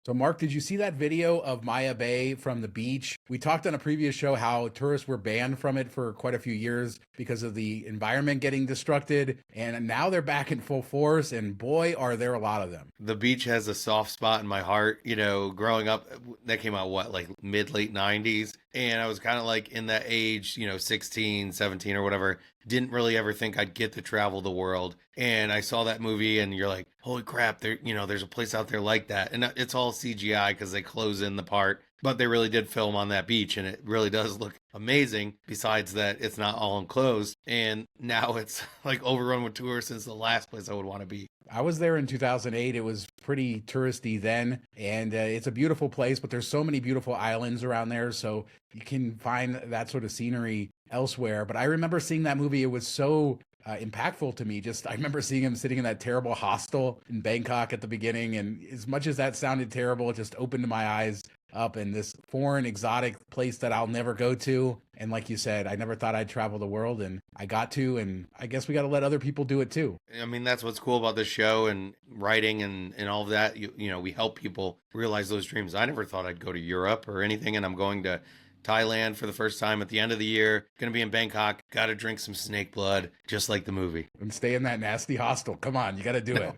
So, Mark, did you see that video of Maya Bay from the beach? We talked on a previous show how tourists were banned from it for quite a few years because of the environment getting destructed. And now they're back in full force. And boy, are there a lot of them. The beach has a soft spot in my heart. Growing up, that came out what, like mid late 90s. And I was kind of like in that age, 16, 17 or whatever. Didn't really ever think I'd get to travel the world. And I saw that movie and you're like, holy crap, there's a place out there like that. And it's all CGI because they close in the part. But they really did film on that beach and it really does look amazing. Besides that, it's not all enclosed. And now it's like overrun with tourists. It's the last place I would want to be. I was there in 2008. It was pretty touristy then, and it's a beautiful place, but there's so many beautiful islands around there, so you can find that sort of scenery elsewhere. But I remember seeing that movie. It was so impactful to me. I remember seeing him sitting in that terrible hostel in Bangkok at the beginning, and as much as that sounded terrible, it just opened my eyes up in this foreign, exotic place that I'll never go to. And like you said, I never thought I'd travel the world, and I got to, and I guess we got to let other people do it too. I mean, that's what's cool about this show and writing and all of that. We help people realize those dreams. I never thought I'd go to Europe or anything, and I'm going to Thailand for the first time at the end of the year. Going to be in Bangkok. Got to drink some snake blood, just like the movie. And stay in that nasty hostel. Come on, you got to do it.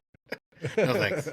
No thanks.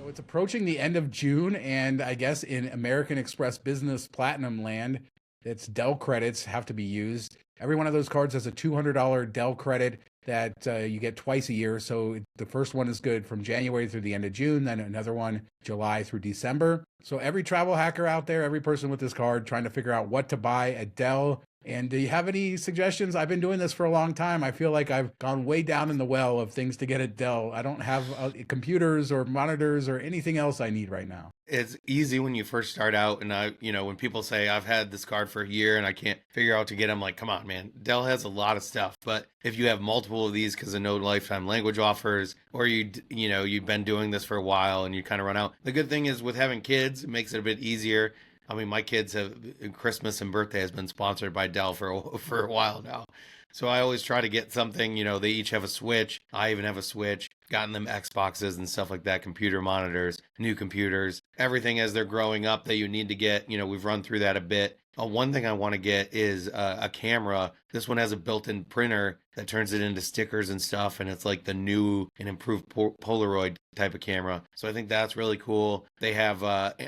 It's approaching the end of June, and I guess in American Express Business Platinum land, it's Dell credits have to be used. Every one of those cards has a $200 Dell credit that you get twice a year. So the first one is good from January through the end of June, then another one July through December. So every travel hacker out there, every person with this card trying to figure out what to buy at Dell. And do you have any suggestions? I've been doing this for a long time. I feel like I've gone way down in the well of things to get at Dell. I don't have computers or monitors or anything else I need right now. It's easy when you first start out. And when people say I've had this card for a year and I can't figure out to get them, like, come on, man, Dell has a lot of stuff. But if you have multiple of these because of no lifetime language offers, or you've been doing this for a while and you kind of run out, the good thing is with having kids, it makes it a bit easier. I mean, my kids have Christmas and birthday has been sponsored by Dell for a while now. So I always try to get something, they each have a Switch. I even have a Switch, gotten them Xboxes and stuff like that, computer monitors, new computers, everything as they're growing up that you need to get. We've run through that a bit. One thing I want to get is a camera. This one has a built-in printer that turns it into stickers and stuff, and it's like the new and improved Polaroid type of camera. So I think that's really cool. They have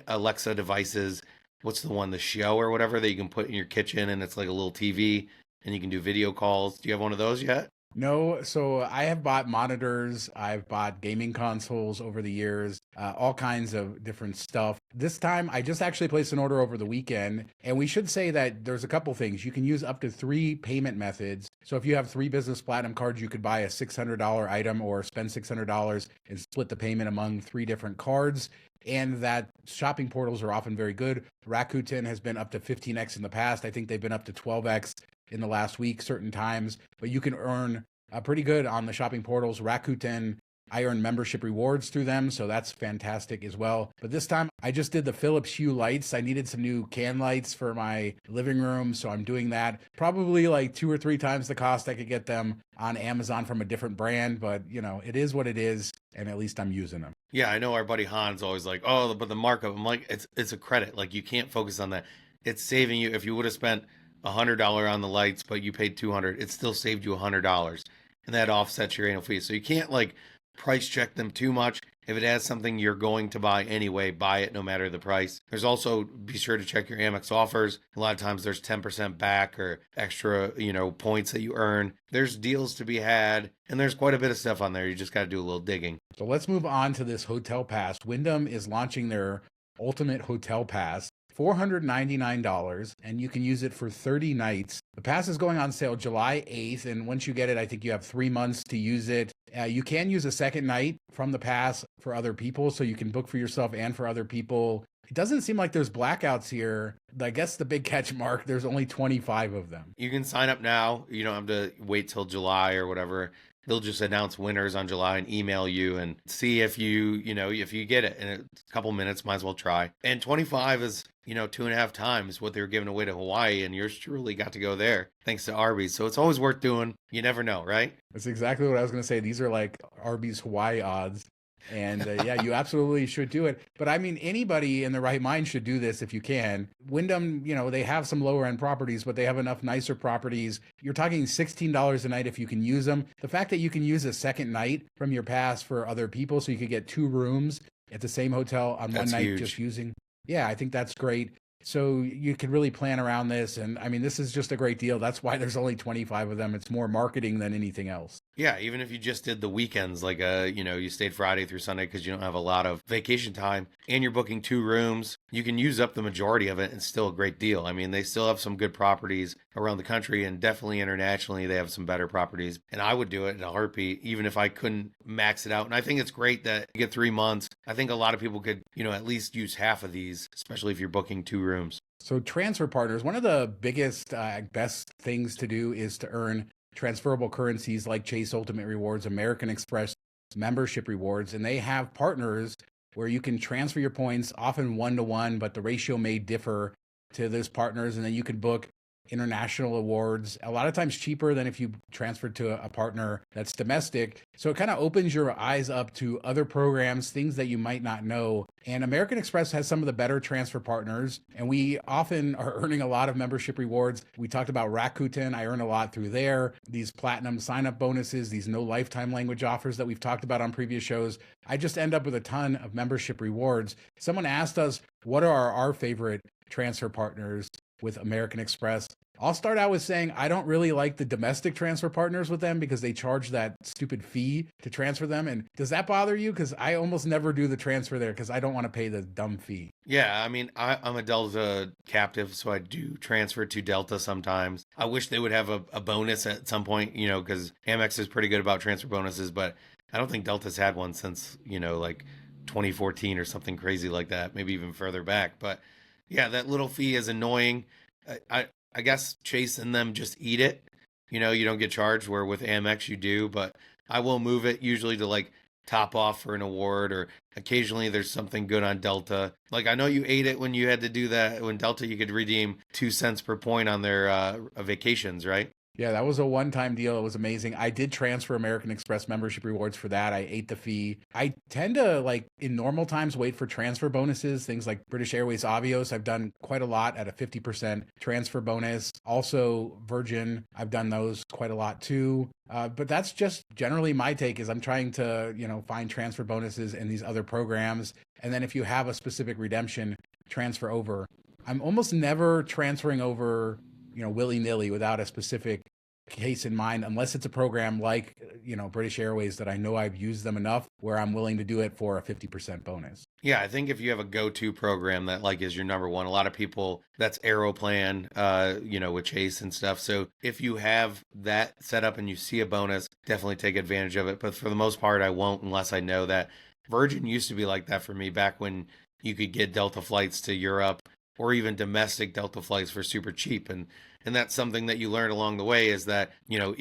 Alexa devices. What's the one, the Show or whatever, that you can put in your kitchen, and it's like a little TV, and you can do video calls. Do you have one of those yet? No, so I have bought monitors, I've bought gaming consoles over the years, all kinds of different stuff. This time, I just actually placed an order over the weekend, and we should say that there's a couple things. You can use up to 3 payment methods. So if you have 3 Business Platinum cards, you could buy a $600 item or spend $600 and split the payment among 3 different cards. And that shopping portals are often very good. Rakuten has been up to 15x in the past. I think they've been up to 12x in the last week, certain times. But you can earn pretty good on the shopping portals. Rakuten, I earn membership rewards through them, so that's fantastic as well. But this time, I just did the Philips Hue lights. I needed some new can lights for my living room, so I'm doing that. Probably like 2 or 3 times the cost I could get them on Amazon from a different brand, but it is what it is, and at least I'm using them. Yeah, I know our buddy Han's always like, oh, but the markup. I'm like, it's a credit. Like, you can't focus on that. It's saving you. If you would have spent $100 on the lights, but you paid $200, it still saved you $100, and that offsets your annual fee. So you can't like price check them too much. If it has something you're going to buy anyway, buy it no matter the price. There's also, be sure to check your Amex offers. A lot of times there's 10% back or extra, points that you earn. There's deals to be had, and there's quite a bit of stuff on there. You just got to do a little digging. So let's move on to this hotel pass. Wyndham is launching their ultimate hotel pass. $499, and you can use it for 30 nights. The pass is going on sale July 8th, and once you get it, I think you have 3 months to use it. You can use a second night from the pass for other people, so you can book for yourself and for other people It doesn't seem like there's blackouts here. I guess the big catch, Mark, there's only 25 of them. You can sign up now. You don't have to wait till July or whatever. They'll just announce winners on July and email you and see if if you get it in a couple minutes. Might as well try. And 25 is, 2.5 times what they were giving away to Hawaii, and yours truly got to go there thanks to Arby's. So it's always worth doing. You never know, right? That's exactly what I was going to say. These are like Arby's Hawaii odds. And yeah, you absolutely should do it. But I mean, anybody in the right mind should do this if you can. Wyndham, they have some lower end properties, but they have enough nicer properties. You're talking $16 a night if you can use them. The fact that you can use a second night from your pass for other people, so you could get 2 rooms at the same hotel on That's one night huge. just using. Yeah, I think that's great. So you can really plan around this. And I mean, this is just a great deal. That's why there's only 25 of them. It's more marketing than anything else. Yeah, even if you just did the weekends, like you stayed Friday through Sunday because you don't have a lot of vacation time, and you're booking 2 rooms, you can use up the majority of it, and it's still a great deal. I mean, they still have some good properties around the country, and definitely internationally, they have some better properties. And I would do it in a heartbeat, even if I couldn't max it out. And I think it's great that you get 3 months. I think a lot of people could, at least use half of these, especially if you're booking 2 rooms. So transfer partners, one of the biggest, best things to do is to earn transferable currencies like Chase Ultimate Rewards, American Express membership rewards, and they have partners where you can transfer your points, often 1-to-1, but the ratio may differ to those partners, and then you can book international awards, a lot of times cheaper than if you transferred to a partner that's domestic. So it kind of opens your eyes up to other programs, things that you might not know. And American Express has some of the better transfer partners, and we often are earning a lot of membership rewards. We talked about Rakuten. I earn a lot through there. These platinum sign-up bonuses, these no lifetime language offers that we've talked about on previous shows. I just end up with a ton of membership rewards. Someone asked us, what are our favorite transfer partners with American Express? I'll start out with saying I don't really like the domestic transfer partners with them because they charge that stupid fee to transfer them. And does that bother you? Because I almost never do the transfer there because I don't want to pay the dumb fee. Yeah, I mean, I'm a Delta captive, so I do transfer to Delta sometimes. I wish they would have a bonus at some point, because Amex is pretty good about transfer bonuses, but I don't think Delta's had one since, like 2014 or something crazy like that, maybe even further back. But yeah, that little fee is annoying. I guess Chase and them just eat it. You don't get charged, where with Amex you do, but I will move it usually to like top off for an award, or occasionally there's something good on Delta. Like I know you ate it when you had to do that. When Delta, you could redeem 2 cents per point on their vacations, right? Yeah, that was a one-time deal. It was amazing. I did transfer American Express membership rewards for that. I ate the fee. I tend to, like, in normal times, wait for transfer bonuses, things like British Airways Avios. I've done quite a lot at a 50% transfer bonus. Also, Virgin, I've done those quite a lot too. But that's just generally my take is I'm trying to, find transfer bonuses in these other programs. And then if you have a specific redemption, transfer over. I'm almost never transferring over willy-nilly without a specific case in mind, unless it's a program like, British Airways that I know I've used them enough where I'm willing to do it for a 50% bonus. Yeah, I think if you have a go-to program that like is your number one, a lot of people, that's Aeroplan, with Chase and stuff. So if you have that set up and you see a bonus, definitely take advantage of it. But for the most part, I won't unless I know that. Virgin used to be like that for me back when you could get Delta flights to Europe or even domestic Delta flights for super cheap. And that's something that you learn along the way is that,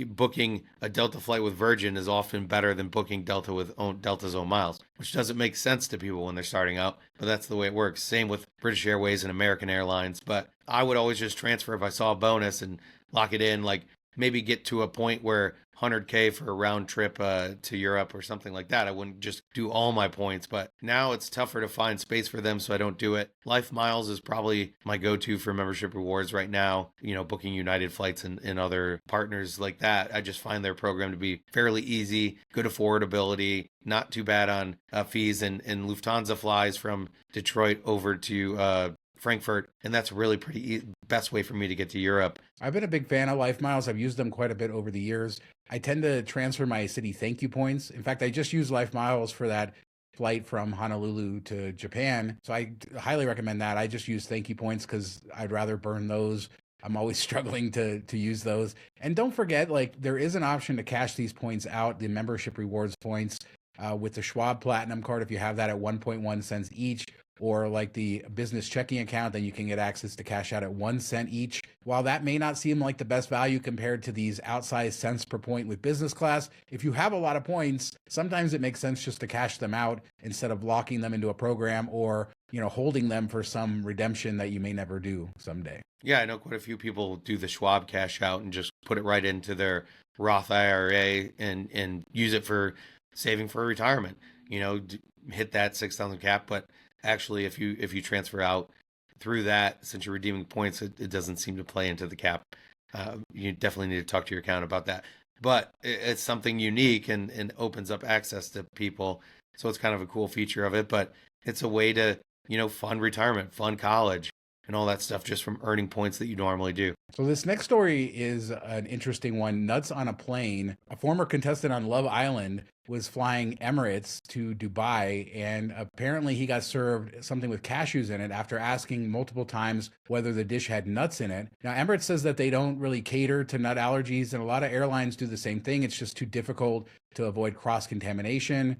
booking a Delta flight with Virgin is often better than booking Delta with Delta's own miles, which doesn't make sense to people when they're starting out, but that's the way it works. Same with British Airways and American Airlines. But I would always just transfer if I saw a bonus and lock it in, like maybe get to a point where 100K for a round trip to Europe or something like that. I wouldn't just do all my points, but now it's tougher to find space for them, so I don't do it. Life Miles is probably my go-to for membership rewards right now, booking United flights and other partners like that. I just find their program to be fairly easy, good affordability, not too bad on fees, and Lufthansa flies from Detroit over to Frankfurt, and that's really best way for me to get to Europe. I've been a big fan of Life Miles. I've used them quite a bit over the years. I tend to transfer my city thank you points. In fact, I just used Life Miles for that flight from Honolulu to Japan. So I highly recommend that. I just use thank you points because I'd rather burn those. I'm always struggling to use those. And don't forget, like, there is an option to cash these points out, the membership rewards points. with the Schwab Platinum card, if you have that at 1.1 cents each, or like the business checking account, then you can get access to cash out at 1 cent each. While that may not seem like the best value compared to these outsized cents per point with business class, if you have a lot of points, sometimes it makes sense just to cash them out instead of locking them into a program or, holding them for some redemption that you may never do someday. Yeah, I know quite a few people do the Schwab cash out and just put it right into their Roth IRA and use it for saving for retirement. Hit that 6,000 cap, but actually, if you transfer out through that, since you're redeeming points, it doesn't seem to play into the cap. You definitely need to talk to your accountant about that. But it's something unique and opens up access to people. So it's kind of a cool feature of it. But it's a way to, fund retirement, fund college, and all that stuff just from earning points that you normally do. So this next story is an interesting one. Nuts on a plane. A former contestant on Love Island was flying Emirates to Dubai, and apparently he got served something with cashews in it after asking multiple times whether the dish had nuts in it. Now, Emirates says that they don't really cater to nut allergies, and a lot of airlines do the same thing. It's just too difficult to avoid cross-contamination.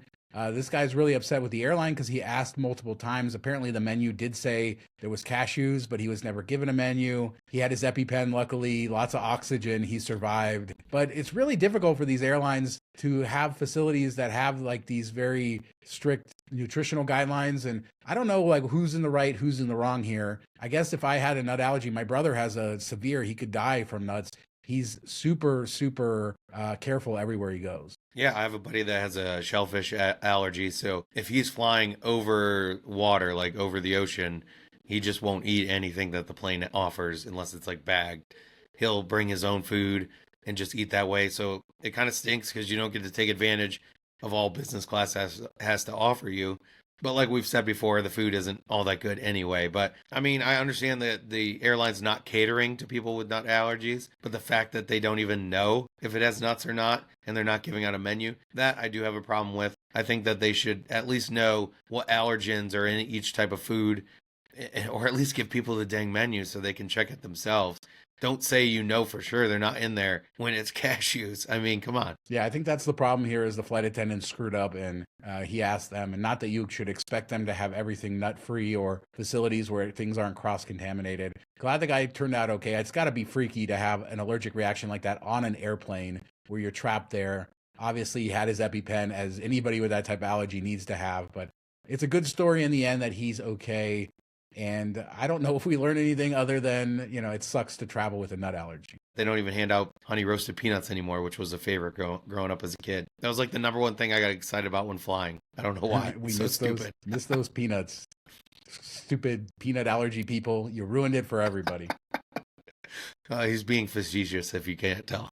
This guy's really upset with the airline because he asked multiple times. Apparently, the menu did say there was cashews, but he was never given a menu. He had his EpiPen, luckily, lots of oxygen. He survived. But it's really difficult for these airlines to have facilities that have like these very strict nutritional guidelines. And I don't know like who's in the right, who's in the wrong here. I guess if I had a nut allergy, my brother has a severe, he could die from nuts. He's super, super careful everywhere he goes. Yeah, I have a buddy that has a shellfish allergy. So if he's flying over water, like over the ocean, he just won't eat anything that the plane offers unless it's like bagged. He'll bring his own food and just eat that way. So it kind of stinks because you don't get to take advantage of all business class has to offer you. But like we've said before, the food isn't all that good anyway. But I mean, I understand that the airline's not catering to people with nut allergies, but the fact that they don't even know if it has nuts or not, and they're not giving out a menu, that I do have a problem with. I think that they should at least know what allergens are in each type of food, or at least give people the dang menu so they can check it themselves. Don't say for sure they're not in there when it's cashews. I mean, come on. Yeah, I think that's the problem here is the flight attendant screwed up and he asked them, and not that you should expect them to have everything nut-free or facilities where things aren't cross-contaminated. Glad the guy turned out okay. It's got to be freaky to have an allergic reaction like that on an airplane where you're trapped there. Obviously, he had his EpiPen, as anybody with that type of allergy needs to have, but it's a good story in the end that he's okay. And I don't know if we learn anything other than, it sucks to travel with a nut allergy. They don't even hand out honey roasted peanuts anymore, which was a favorite growing up as a kid. That was like the number one thing I got excited about when flying. I don't know why. We so stupid. Miss those peanuts. Stupid peanut allergy people. You ruined it for everybody. He's being facetious if you can't tell.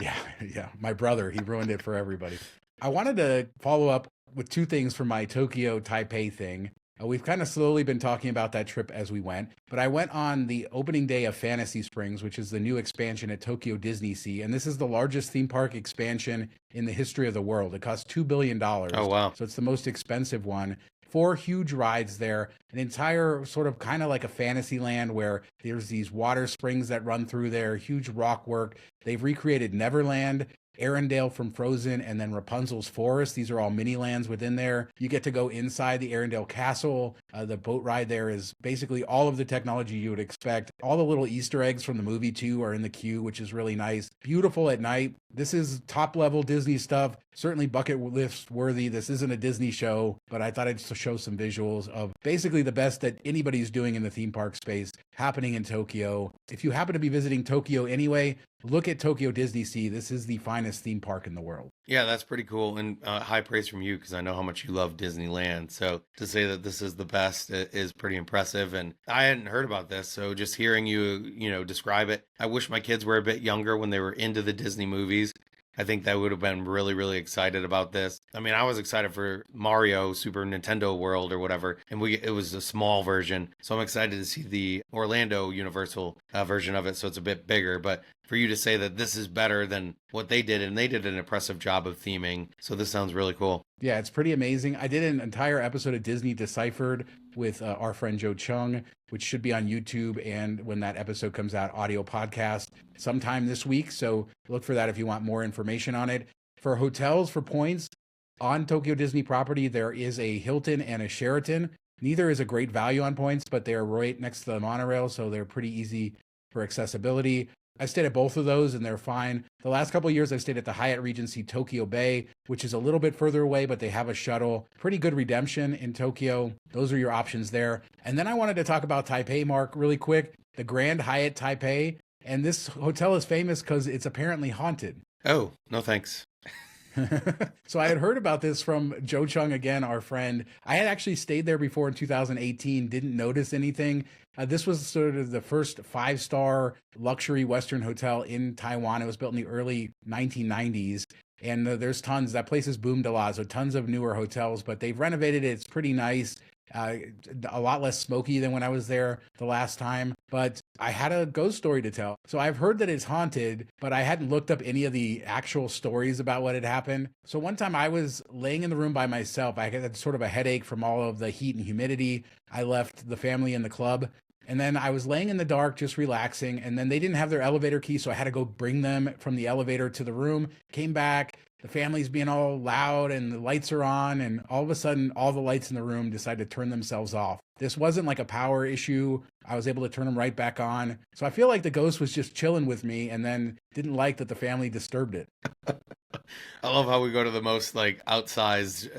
Yeah. My brother, he ruined it for everybody. I wanted to follow up with two things for my Tokyo Taipei thing. We've kind of slowly been talking about that trip as we went, but I went on the opening day of Fantasy Springs, which is the new expansion at Tokyo DisneySea, and this is the largest theme park expansion in the history of the world. It costs $2 billion. Oh, wow. So it's the most expensive one. 4 huge rides there, an entire sort of kind of like a fantasy land where there's these water springs that run through there, huge rock work. They've recreated Neverland, Arendelle from Frozen, and then Rapunzel's Forest. These are all mini lands within there. You get to go inside the Arendelle Castle. The boat ride there is basically all of the technology you would expect. All the little Easter eggs from the movie too are in the queue, which is really nice. Beautiful at night. This is top level Disney stuff. Certainly bucket list worthy. This isn't a Disney show, but I thought I'd show some visuals of basically the best that anybody's doing in the theme park space happening in Tokyo. If you happen to be visiting Tokyo anyway, look at Tokyo DisneySea. This is the finest theme park in the world. Yeah, that's pretty cool. And high praise from you because I know how much you love Disneyland. So to say that this is the best is pretty impressive. And I hadn't heard about this. So just hearing you, describe it, I wish my kids were a bit younger when they were into the Disney movies. I think that would have been really, really excited about this. I mean, I was excited for Mario Super Nintendo World or whatever, and it was a small version. So I'm excited to see the Orlando Universal version of it, so it's a bit bigger. But for you to say that this is better than what they did, and they did an impressive job of theming, so this sounds really cool. Yeah, it's pretty amazing. I did an entire episode of Disney Deciphered with our friend Joe Chung, which should be on YouTube, and when that episode comes out, audio podcast sometime this week. So look for that if you want more information on it. For hotels, for points, on Tokyo Disney property, there is a Hilton and a Sheraton. Neither is a great value on points, but they're right next to the monorail, so they're pretty easy for accessibility. I stayed at both of those and they're fine. The last couple of years, I stayed at the Hyatt Regency Tokyo Bay, which is a little bit further away, but they have a shuttle. Pretty good redemption in Tokyo. Those are your options there. And then I wanted to talk about Taipei, Mark, really quick. The Grand Hyatt Taipei. And this hotel is famous because it's apparently haunted. Oh, no thanks. So I had heard about this from Joe Chung again, our friend. I had actually stayed there before in 2018, didn't notice anything. This was sort of the first 5-star luxury Western hotel in Taiwan. It was built in the early 1990s. And there's tons. That place has boomed a lot. So tons of newer hotels, but they've renovated it. It's pretty nice. A lot less smoky than when I was there the last time, but I had a ghost story to tell. So I've heard that it's haunted, but I hadn't looked up any of the actual stories about what had happened. So one time I was laying in the room by myself. I had sort of a headache from all of the heat and humidity. I left the family in the club. And then I was laying in the dark, just relaxing. And then they didn't have their elevator key, so I had to go bring them from the elevator to the room. Came back. The family's being all loud and the lights are on, and all of a sudden, all the lights in the room decide to turn themselves off. This wasn't like a power issue. I was able to turn them right back on. So I feel like the ghost was just chilling with me and then didn't like that the family disturbed it. I love how we go to the most like outsized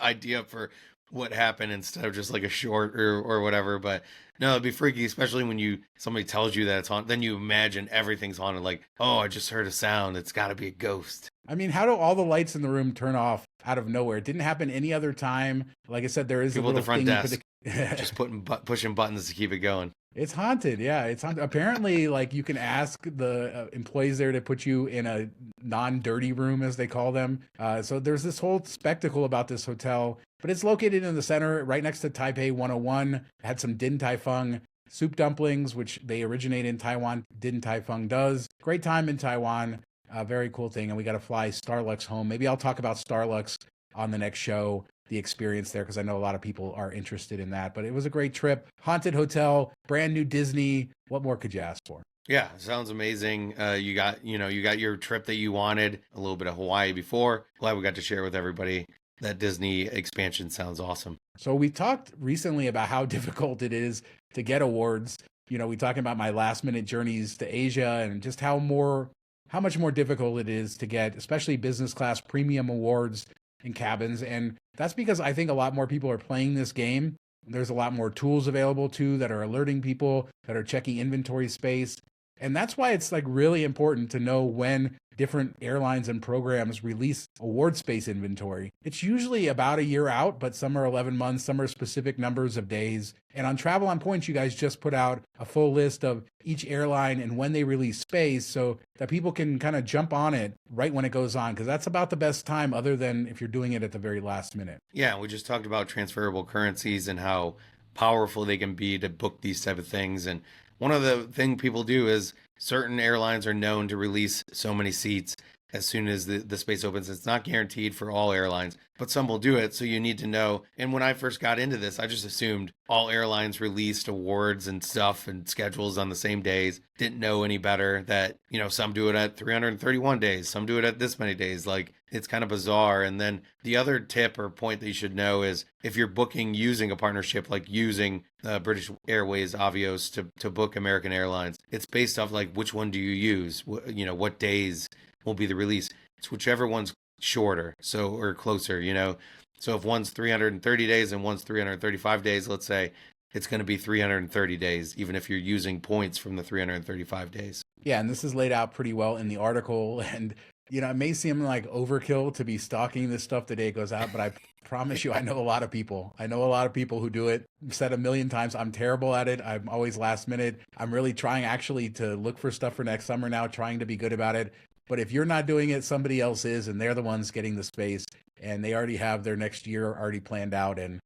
idea for what happened instead of just like a short or whatever. But no, it'd be freaky, especially when somebody tells you that it's haunted. Then you imagine everything's haunted. Like, oh, I just heard a sound. It's got to be a ghost. I mean, how do all the lights in the room turn off out of nowhere? It didn't happen any other time. Like I said, there is People a little at the front thing desk just pushing buttons to keep it going. It's haunted. Yeah, it's haunted. Apparently, like you can ask the employees there to put you in a non-dirty room, as they call them. So there's this whole spectacle about this hotel, but it's located in the center, right next to Taipei 101. It had some Din Tai Fung soup dumplings, which they originate in Taiwan. Din Tai Fung does. Great time in Taiwan. Very cool thing. And we got to fly Starlux home. Maybe I'll talk about Starlux on the next show, the experience there, because I know a lot of people are interested in that. But it was a great trip. Haunted hotel, brand new Disney. What more could you ask for? Yeah, sounds amazing. You got your trip that you wanted, a little bit of Hawaii before. Glad we got to share with everybody. That Disney expansion sounds awesome. So we talked recently about how difficult it is to get awards. We talking about my last minute journeys to Asia and just how much more difficult it is to get, especially business class premium awards in cabins. And that's because I think a lot more people are playing this game. There's a lot more tools available too that are alerting people, that are checking inventory space. And that's why it's like really important to know when different airlines and programs release award space inventory. It's usually about a year out, but some are 11 months, some are specific numbers of days. And on Travel on Points, you guys just put out a full list of each airline and when they release space so that people can kind of jump on it right when it goes on, because that's about the best time other than if you're doing it at the very last minute. Yeah, we just talked about transferable currencies and how powerful they can be to book these type of things. And one of the things people do is certain airlines are known to release so many seats as soon as the space opens. It's not guaranteed for all airlines, but some will do it. So you need to know. And when I first got into this, I just assumed all airlines released awards and stuff and schedules on the same days. Didn't know any better that, some do it at 331 days, some do it at this many days. Like, it's kind of bizarre. And then the other tip or point that you should know is if you're booking using a partnership, like using British Airways, Avios to book American Airlines, it's based off like which one do you use? What days will be the release. It's whichever one's shorter, or closer, So if one's 330 days and one's 335 days, let's say, it's going to be 330 days, even if you're using points from the 335 days. Yeah, and this is laid out pretty well in the article. And, it may seem like overkill to be stalking this stuff the day it goes out, but I promise you, I know a lot of people. I know a lot of people who do it. I've said a million times, I'm terrible at it. I'm always last minute. I'm really trying actually to look for stuff for next summer now, trying to be good about it. But if you're not doing it, somebody else is, and they're the ones getting the space, and they already have their next year already planned out. And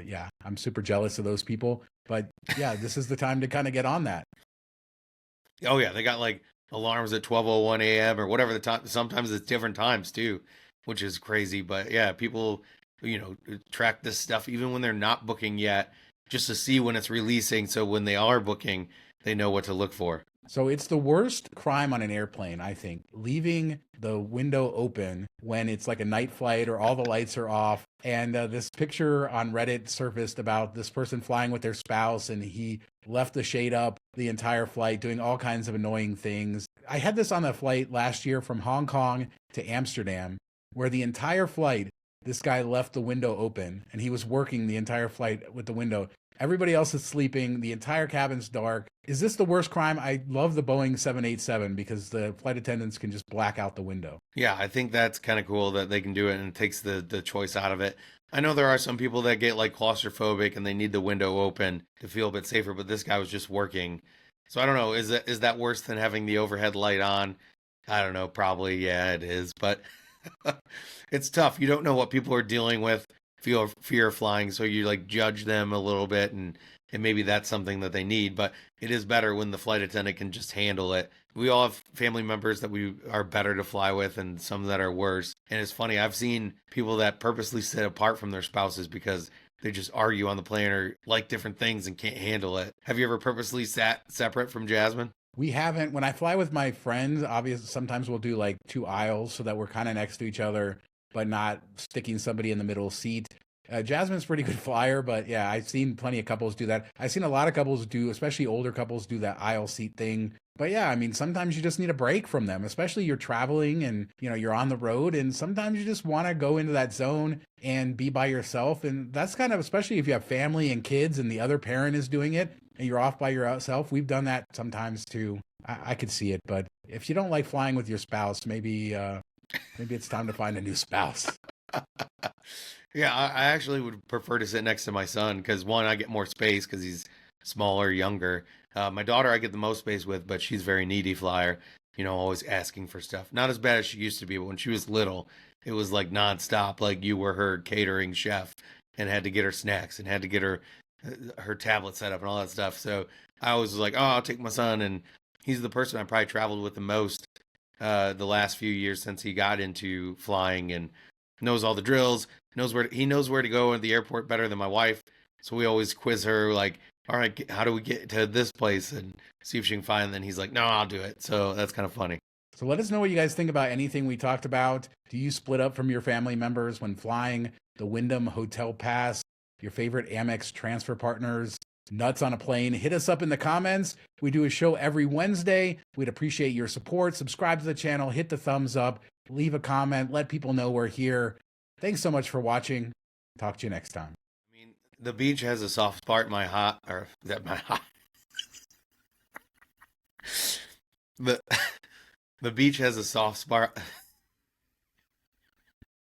yeah, I'm super jealous of those people. But yeah, this is the time to kind of get on that. Oh yeah, they got like alarms at 12:01 a.m. or whatever the time. Sometimes it's different times too, which is crazy. But yeah, people, track this stuff even when they're not booking yet, just to see when it's releasing. So when they are booking, they know what to look for. So it's the worst crime on an airplane, I think, leaving the window open when it's like a night flight or all the lights are off. And this picture on Reddit surfaced about this person flying with their spouse, and he left the shade up the entire flight, doing all kinds of annoying things. I had this on a flight last year from Hong Kong to Amsterdam, where the entire flight, this guy left the window open and he was working the entire flight with the window. Everybody else is sleeping. The entire cabin's dark. Is this the worst crime? I love the Boeing 787 because the flight attendants can just black out the window. Yeah, I think that's kind of cool that they can do it and it takes the choice out of it. I know there are some people that get like claustrophobic and they need the window open to feel a bit safer, but this guy was just working. So I don't know, is that worse than having the overhead light on? I don't know, probably yeah, it is, but it's tough. You don't know what people are dealing with, fear of flying, so you like judge them a little bit, and maybe that's something that they need. But it is better when the flight attendant can just handle it. We all have family members that we are better to fly with, and some that are worse. And it's funny, I've seen people that purposely sit apart from their spouses because they just argue on the plane or like different things and can't handle it. Have you ever purposely sat separate from Jasmine? We haven't. When I fly with my friends, obviously, sometimes we'll do like two aisles so that we're kind of next to each other, but not sticking somebody in the middle seat. Jasmine's a pretty good flyer, but yeah, I've seen plenty of couples do that. I've seen a lot of couples do, especially older couples, do that aisle seat thing. But yeah, I mean, sometimes you just need a break from them, especially you're traveling and, you're on the road, and sometimes you just want to go into that zone and be by yourself. And that's kind of, especially if you have family and kids and the other parent is doing it and you're off by yourself. We've done that sometimes too. I could see it, but if you don't like flying with your spouse, maybe it's time to find a new spouse. Yeah, I actually would prefer to sit next to my son because one, I get more space because he's smaller, younger. My daughter, I get the most space with, but she's a very needy flyer, always asking for stuff. Not as bad as she used to be, but when she was little, it was like nonstop, like you were her catering chef and had to get her snacks and had to get her tablet set up and all that stuff. So I was like, oh, I'll take my son, and he's the person I probably traveled with the most the last few years since he got into flying and knows all the drills, he knows where to go at the airport better than my wife. So we always quiz her like, all right, how do we get to this place and see if she can find it. And then he's like, no, I'll do it. So that's kind of funny. So let us know what you guys think about anything we talked about. Do you split up from your family members when flying? The Wyndham Hotel Pass, your favorite Amex transfer partners, nuts on a plane? Hit us up in the comments. We do a show every Wednesday. We'd appreciate your support. Subscribe to the channel, hit the thumbs up, leave a comment, let people know we're here. Thanks so much for watching. Talk to you next time. I mean, the beach has a soft spot in my heart, or that my heart. The beach has a soft spot.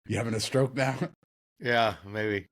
You having a stroke now? Yeah, maybe.